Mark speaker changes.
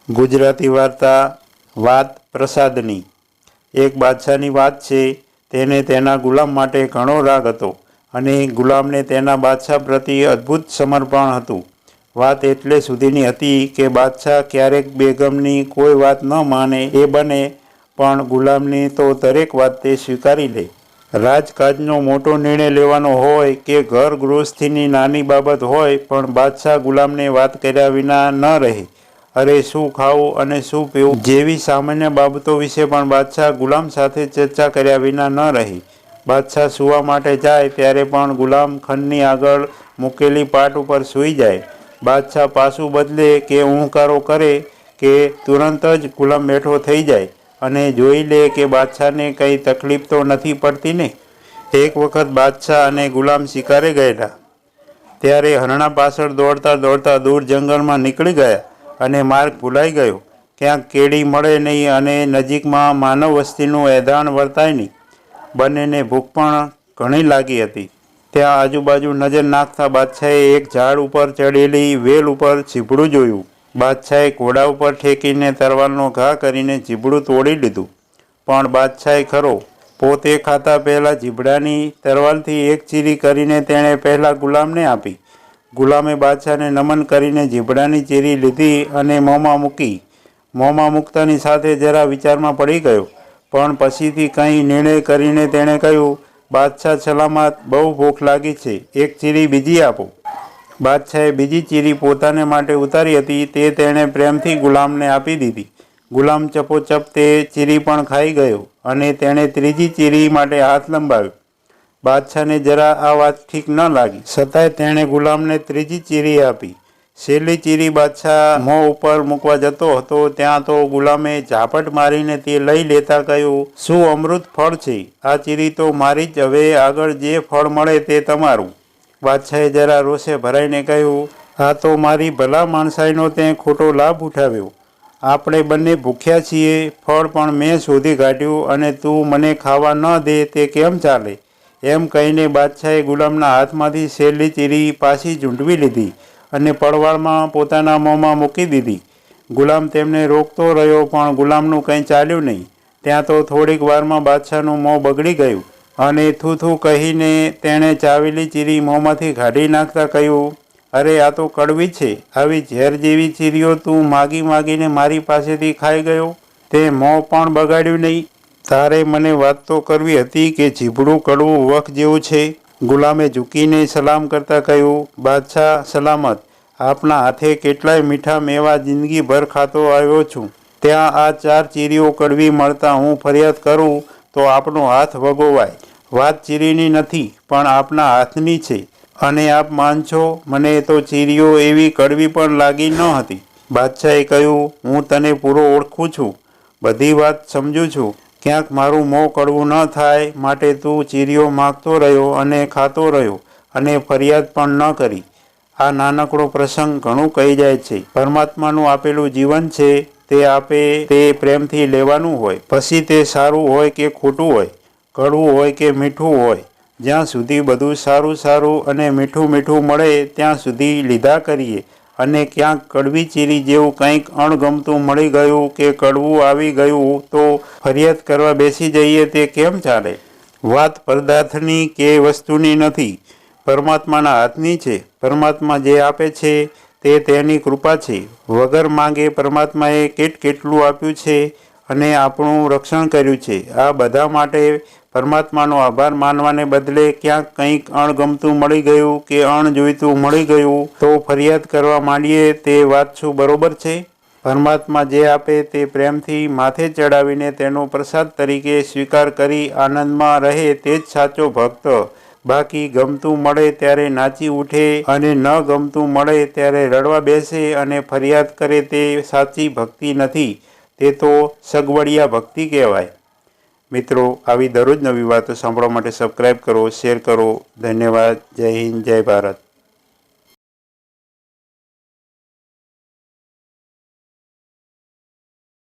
Speaker 1: ગુજરાતી વાર્તા વાત પ્રસાદની। એક બાદશાહની વાત છે। તેને તેના ગુલામ માટે ઘણો રાગ હતો અને ગુલામને તેના બાદશાહ પ્રત્યે અદ્ભુત સમર્પણ હતું। વાત એટલે સુધીની હતી કે બાદશાહ ક્યારેક બેગમની કોઈ વાત ન માને એ બને, પણ ગુલામની તો દરેક વાત તે સ્વીકારી લે। રાજકાજનો મોટો નિર્ણય લેવાનો હોય કે ઘર ગૃહસ્થીની નાની બાબત હોય, પણ બાદશાહ ગુલામને વાત કર્યા વિના ન રહે। અરે શું ખાવું અને શું પીવું જેવી સામાન્ય બાબતો વિશે પણ બાદશાહ ગુલામ સાથે ચર્ચા કર્યા વિના ન રહે। બાદશાહ સૂવા માટે જાય ત્યારે પણ ગુલામ ખંડની આગળ મૂકેલી પાટ ઉપર સૂઈ જાય। બાદશાહ પાસું બદલે કે ઊંઘકારો કરે કે તુરંત જ ગુલામ બેઠો થઈ જાય અને જોઈ લે કે બાદશાહને કંઈ તકલીફ તો નથી પડતી ને। એક વખત બાદશાહ અને ગુલામ શિકારે ગયેલા, ત્યારે હરણા પાછળ દોડતા દોડતા દૂર જંગલમાં નીકળી ગયા અને માર્ગ ભૂલાઈ ગયો। ક્યાંક કેડી મળે નહીં અને નજીકમાં માનવ વસ્તીનું એંધાણ વર્તાય નહીં। બંનેને ભૂખ પણ ઘણી લાગી હતી। ત્યાં આજુબાજુ નજર નાખતા બાદશાહે એક ઝાડ ઉપર ચડેલી વેલ ઉપર ચીભડું જોયું। બાદશાહે ઘોડા ઉપર ઠેકીને તરવાલનો ઘા કરીને ચીભડું તોડી લીધું, પણ બાદશાહે ખરો પોતે ખાતા પહેલાં ચીભડાની તરવાલથી એક ચીરી કરીને તેણે પહેલાં ગુલામને આપી। ગુલામે બાદશાહને નમન કરીને ચીભડાની ચીરી લીધી અને મોંમાં મૂકી। મોંમાં મૂકતાની સાથે જરા વિચારમાં પડી ગયો, પણ પછીથી કંઈ નિર્ણય કરીને તેણે કહ્યું, બાદશાહ સલામત, બહુ ભૂખ લાગી છે, એક ચીરી બીજી આપો। બાદશાહે બીજી ચીરી પોતાને માટે ઉતારી હતી તે તેણે પ્રેમથી ગુલામને આપી દીધી। ગુલામ ચપોચપ તે ચીરી પણ ખાઈ ગયો અને તેણે ત્રીજી ચીરી માટે હાથ લંબાવ્યો। બાદશાહને જરા આ વાત ઠીક ન લાગી, છતાંય તેણે ગુલામને ત્રીજી ચીરી આપી। છેલ્લી ચીરી બાદશાહ મોં ઉપર મૂકવા જતો હતો ત્યાં તો ગુલામે ઝાપટ મારીને તે લઈ લેતા કહ્યું, શું અમૃત ફળ છે, આ ચીરી તો મારી જ, હવે આગળ જે ફળ મળે તે તમારું। બાદશાહે જરા રોષે ભરાઈને કહ્યું, આ તો મારી ભલા માણસાઈનો તે ખોટો લાભ ઉઠાવ્યો। આપણે બંને ભૂખ્યા છીએ, ફળ પણ મેં શોધી કાઢ્યું અને તું મને ખાવા ન દે તે કેમ ચાલે? એમ કહીને બાદશાહે ગુલામના હાથમાંથી છેલ્લી ચીરી પાછી ઝૂંટવી લીધી અને પડવાળમાં પોતાના મોંમાં મૂકી દીધી। ગુલામ તેમને રોકતો રહ્યો પણ ગુલામનું કંઈ ચાલ્યું નહીં। ત્યાં તો થોડીક વારમાં બાદશાહનું મોં બગડી ગયું અને થૂ થૂ કહીને તેણે ચાવેલી ચીરી મોંમાંથી કાઢી નાખતા કહ્યું, અરે આ તો કડવી છે, આવી ઝેર જેવી ચીરીઓ તું માગી માગીને મારી પાસેથી ખાઈ ગયો, તે મોં પણ બગાડ્યું નહીં। તારે મને વાત તો કરવી હતી કે ચીભડું કડવું વખ જેવું છે। ગુલામે ઝૂકીને સલામ કરતાં કહ્યું, બાદશાહ સલામત, આપના હાથે કેટલાય મીઠા મેવા જિંદગીભર ખાતો આવ્યો છું, ત્યાં આ 4 ચીરીઓ કડવી મળતા હું ફરિયાદ કરું તો આપનો હાથ વગોવાય। વાત ચીરીની નથી પણ આપના હાથની છે અને આપ માનશો મને તો ચીરીઓ એવી કડવી પણ લાગી ન હતી। બાદશાહે કહ્યું, હું તને પૂરો ઓળખું છું, બધી વાત સમજું છું, ક્યાંક મારું મોં કડવું ન થાય માટે તું ચીરીઓ માગતો રહ્યો અને ખાતો રહ્યો અને ફરિયાદ પણ ન કરી। આ નાનકડો પ્રસંગ ઘણું કહી જાય છે। પરમાત્માનું આપેલું જીવન છે, તે આપે તે પ્રેમથી લેવાનું હોય, પછી તે સારું હોય કે ખોટું હોય, કડવું હોય કે મીઠું હોય, જ્યાં સુધી બધું સારું સારું અને મીઠું મીઠું મળે ત્યાં સુધી લીધા કરીએ અને ક્યાંક કડવી ચીરી જેવું કંઈક અણગમતું મળી ગયું કે કડવું આવી ગયું તો ફરિયાદ કરવા બેસી જઈએ તે કેમ ચાલે? વાત પદાર્થની કે વસ્તુની નથી, પરમાત્માના હાથની છે। પરમાત્મા જે આપે છે તે તેની કૃપા છે। વગર માંગે પરમાત્માએ કેટલું આપ્યું છે અને આપણું રક્ષણ કર્યું છે। આ બધા માટે પરમાત્માનો આભાર માનવાને બદલે ક્યાંક કંઈક અણગમતું મળી ગયું કે અણજોઈતું મળી ગયું તો ફરિયાદ કરવા માંડીએ તે વાત શું બરોબર છે? પરમાત્મા જે આપે તે પ્રેમથી માથે ચડાવીને તેનો પ્રસાદ તરીકે સ્વીકાર કરી આનંદમાં રહે તે જ સાચો ભક્ત। બાકી ગમતું મળે ત્યારે નાચી ઉઠે અને ન ગમતું મળે ત્યારે રડવા બેસે અને ફરિયાદ કરે તે સાચી ભક્તિ નથી, તે તો સગવડિયા ભક્તિ કહેવાય। મિત્રો, આવી દરરોજ નવી વાતો સાંભળવા માટે સબસ્ક્રાઈબ કરો, શેર કરો। ધન્યવાદ। જય હિન્દ, જય ભારત।